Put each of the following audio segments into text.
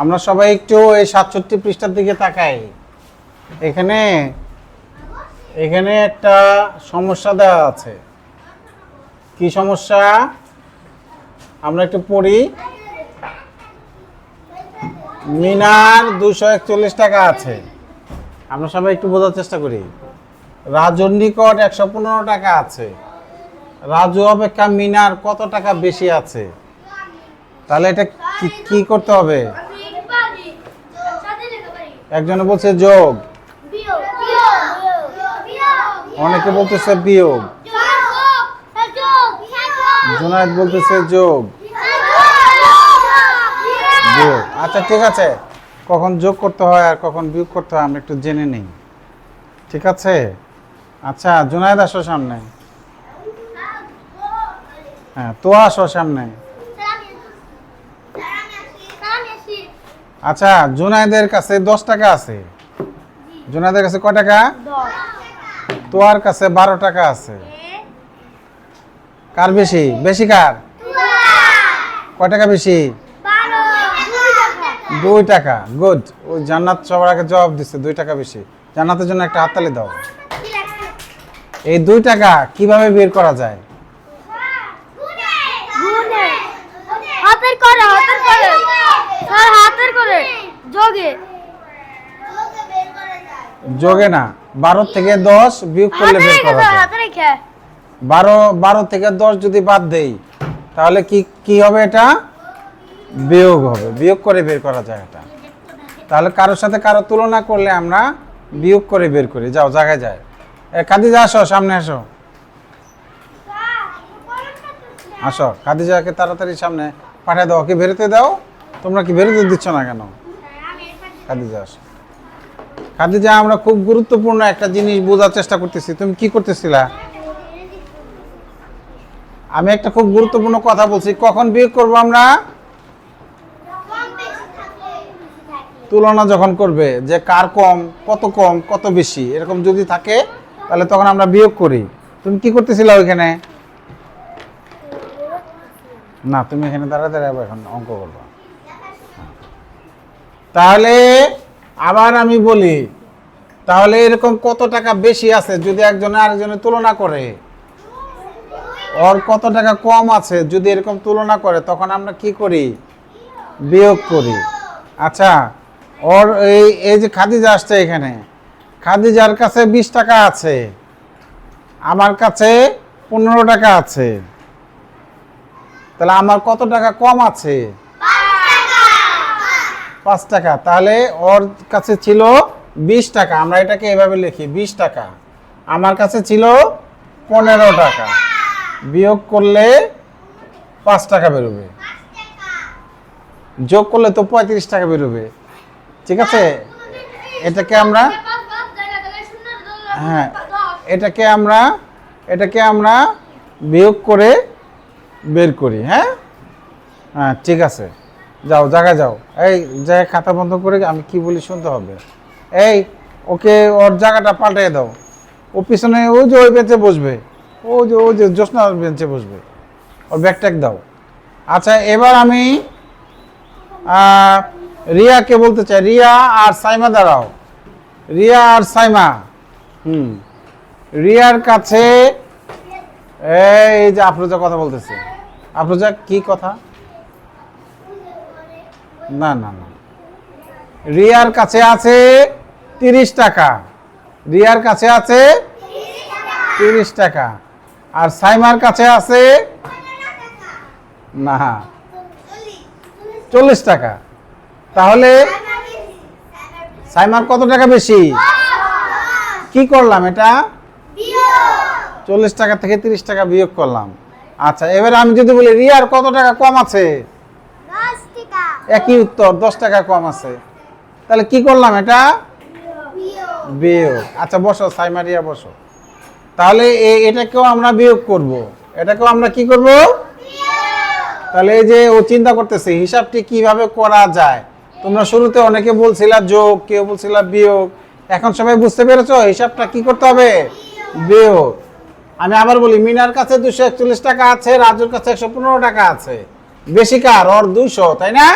আমরা সবাই একটু এই 67 পৃষ্ঠার দিকে তাকাই। এখানে এখানে একটা সমস্যা দেওয়া আছে। কি সমস্যা আমরা একটু পড়ি। মিনার 241 টাকা আছে। আমরা সবাই একটু বোঝার চেষ্টা করি। রাজুর নিকট 115 টাকা আছে। রাজু অপেক্ষা মিনার কত টাকা বেশি আছে? তাহলে এটা কি করতে হবে? একজনে বলছে যোগ, অনেকে বলতেছে বিয়োগ, জুনায়েদ বলতেছে যোগ বিয়োগ। আচ্ছা ঠিক আছে, কখন যোগ করতে হয় আর কখন বিয়োগ করতে হয় আমরা একটু জেনে নিই, ঠিক আছে? আচ্ছা জুনায়েদ আসো সামনে। হ্যাঁ তো আসো সামনে। আচ্ছা জুনায়েদের কাছে 10 টাকা আছে। জুনায়েদের কাছে কয় টাকা? 10। তোয়ার কাছে 12 টাকা আছে। কার বেশি? বেশি কার? কয় টাকা বেশি? 2 টাকা। গুড। ওই জান্নাত সবার আগে জবাব দিচ্ছে 2 টাকা বেশি। জান্নাতের জন্য একটা হাততালি দাও। এই 2 টাকা কিভাবে বের করা যায়? যোগে না, 12 থেকে 10 বিয়োগ করলে বের করা যায়। 12 থেকে 10 যদি বাদ দেই তাহলে কি হবে? এটা বিয়োগ হবে। বিয়োগ করে বের করা যায় এটা। তাহলে কারোর সাথে কারো তুলনা করলে আমরা বিয়োগ করে বের করি। যাও জায়গায় যায়। খাদিজা আসো সামনে আসো। আসো খাদিজাকে তাড়াতাড়ি সামনে পাঠিয়ে দাও। কি বেরোতে দাও? তোমরা কি বেরোতে দিচ্ছ না কেন? খাদিজা আসো। খাদিজা আমরা খুব গুরুত্বপূর্ণ একটা জিনিস বোঝার চেষ্টা করতেছি। তুমি কি করতেছিলা? আমি একটা খুব গুরুত্বপূর্ণ কথা বলছি। কখন বিয়োগ করব আমরা? তুলনা যখন করবে যে কার কম, কত বেশি, এরকম যদি থাকে তাহলে তখন আমরা বিয়োগ করি। তুমি কি করতেছিলা ওইখানে? না তুমি এখানে দাঁড়াতে এখন অঙ্ক করবা। তাহলে আবার আমি বলি, তাহলে এরকম কত টাকা বেশি আছে যদি একজনে আরেকজনের তুলনা করে, ওর কত টাকা কম আছে যদি এরকম তুলনা করে, তখন আমরা কি করি? বিয়োগ করি। আচ্ছা ওর এই যে খাদিজা আসছে এখানে, খাদিজার কাছে 20 টাকা আছে, আমার কাছে 15 টাকা আছে, তাহলে আমার কত টাকা কম আছে? 5 টাকা। তাহলে ওর কাছে ছিল 20 টাকা, আমরা এটাকে এভাবে লিখি 20 টাকা, আমার কাছে ছিল 15 টাকা, বিয়োগ করলে 5 টাকা বেরোবে, যোগ করলে তো 35 টাকা বেরোবে, ঠিক আছে? এটাকে আমরা হ্যাঁ এটাকে আমরা বিয়োগ করে বের করি। হ্যাঁ হ্যাঁ ঠিক আছে, যাও জায়গায় যাও। এই জায়গায় খাতা বন্ধ করে আমি কি বলি শুনতে হবে। এই ওকে ওর জায়গাটা পাল্টাই দাও। ও পিছনে ওই যে ওই বেঞ্চে বসবে, ওই যে জ্যোৎস্নার বেঞ্চে বসবে, ওর ব্যাগট্যাগ দাও। আচ্ছা এবার আমি রিয়াকে বলতে চাই। রিয়া আর সাইমা দাঁড়াও। রিয়া আর সাইমা, রিয়ার কাছে এই যে আফরোজা কথা বলতেছে। আফরোজা কি কথা? না না না, রিয়ার কাছে আছে 30 টাকা। রিয়ার কাছে আছে 30 টাকা। আর সাইমার কাছে আছে না 40 টাকা। তাহলে সাইমার কত টাকা বেশি? কি করলাম এটা? 40 টাকা থেকে 30 টাকা বিয়োগ করলাম। আচ্ছা এবার আমি যদি বলি রিয়ার কত টাকা কম আছে? 10 টাকা। একই উত্তর, 10 টাকা কম আছে। তাহলে কি করলাম? এটা বিয়োগ। আচ্ছা বসো সাইমা, রিয়া বসো। তাহলে এটাকেও আমরা বিয়োগ করব, এটাকেও আমরা কি করব? তাহলে এই যে ও চিন্তা করতেছে হিসাবটি কিভাবে করা যায়। তোমরা শুরুতে অনেকে বলছিলা যোগ, কেউ বলছিলা বিয়োগ, এখন সবাই বুঝতে পেরেছো হিসাবটা কি করতে হবে? বিয়োগ। আমি আবার বলি, মিনার কাছে 241 টাকা আছে, রাজুর কাছে 115 টাকা আছে, বেশি কার? ওর 200, তাই না?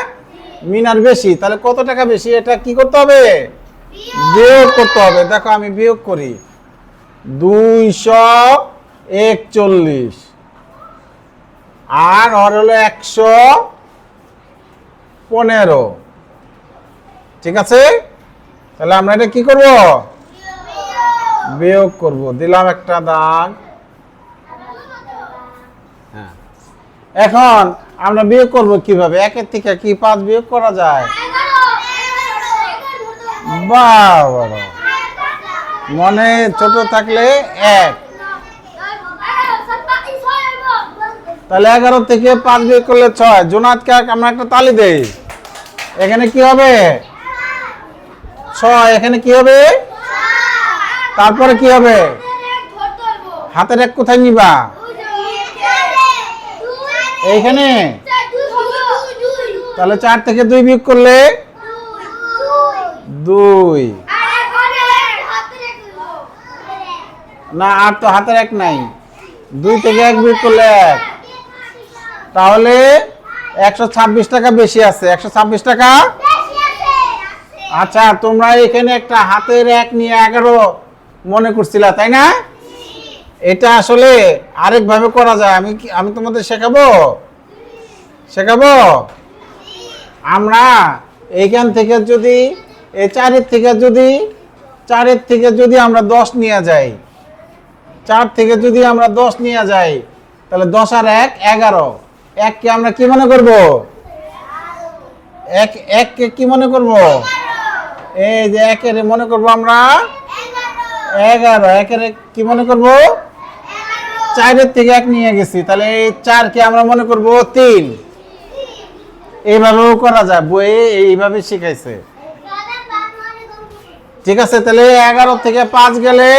মিনার বেশি, তাহলে কত টাকা বেশি? এটা কি করতে হবে? বিয়োগ করতে হবে। দেখো আমি বিয়োগ করি, 241 আর ওর হলো 115। ঠিক আছে, তাহলে আমরা এটা কি করব? বিয়োগ করব। দিলাম একটা দাগ। হ্যাঁ, এখন আমরা বিয়োগ করব কিভাবে? 1 থেকে কি 5 বিয়োগ করা যায়? বাহ বাহ, মনে ছোট থাকলে 1। তাহলে 11 থেকে 5 বিয়োগ করলে 6। জোনাতকে আমরা একটা তালি দেই। এখানে কি হবে? 6। এখানে কি হবে? তারপরে কি হবে? হাতের 1 কোথায় নিবা? এইখানে। তাহলে 4 থেকে 2 বিয়োগ করলে 2। না, আর তো হাতের 1 নাই। 2 থেকে 1 বিয়োগ করলে 1। তাহলে 126 টাকা বেশি আছে। 126 টাকা। আচ্ছা, তোমরা এখানে একটা হাতের 1 নিয়ে 11 মনে করছিলা, তাই না? এটা আসলে আরেকভাবে করা যায়। আমি তোমাদের শেখাবো। আমরা এইখান থেকে যদি এই 4 থেকে যদি আমরা 10 নিয়ে যাই, 4 থেকে যদি আমরা 10 নিয়ে যাই, তাহলে 10 আর 1 11। 1 কে আমরা কি মনে করব? 1 কে কি মনে করব? এই যে 1 এর মনে করব আমরা 11। 1 এর কি মনে করব? 4 এর থেকে 1 নিয়ে গেছি, তাহলে এই 4 কে আমরা মনে করব 3। এইভাবেও করা যায়, বইয়ে এইভাবে শিখাইছে। ঠিক আছে, তাহলে 11 থেকে 5 গেলে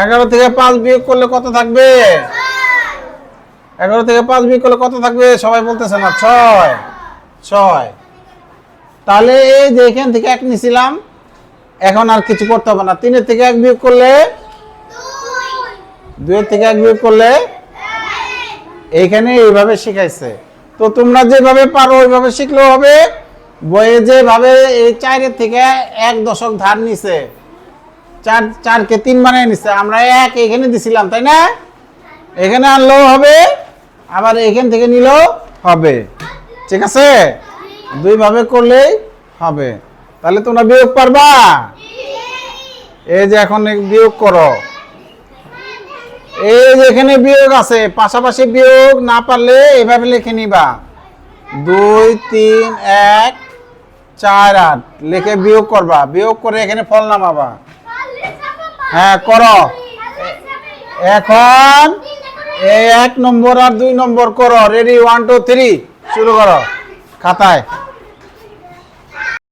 11 থেকে 5 বিয়োগ করলে কত থাকবে? 11 থেকে 5 বিয়োগ করলে কত থাকবে? সবাই বলতেছে না। 6। তাহলে এই যে এখান থেকে 1 নিছিলাম, এখন আর কিছু করতে হবে না। 3 এর থেকে 1 বিয়োগ করলে 2 এর থেকে 1 বিয়োগ করলে এইখানে এইভাবে শিখাইছে। তো তোমরা যেভাবে পারো ওইভাবে শিখলেও হবে। বইয়ে যেভাবে এই 4 এর থেকে 1 দশক ধার নিছে, 4 কে 3 বানিয়ে নিছে, আমরা 1 এখানে দিছিলাম, তাই না? এখানে আনলেও হবে, আবার এখান থেকে নিলেও হবে। ঠিক আছে, 2 ভাবে করলেই হবে। তাহলে তোমরা বিয়োগ পারবা? এই যে এখন বিয়োগ করো। এই যে এখানে বিয়োগ আছে, পাশাপাশি বিয়োগ না পারলে এইভাবে লিখে নিবা, 2 3 1 4 8 লিখে বিয়োগ করবা। বিয়োগ করে এখানে ফল নামাবা। হ্যাঁ, করো। এখন এই 1 নম্বর আর 2 নম্বর করো। রেডি, 1 2 3 শুরু করো খাতায়।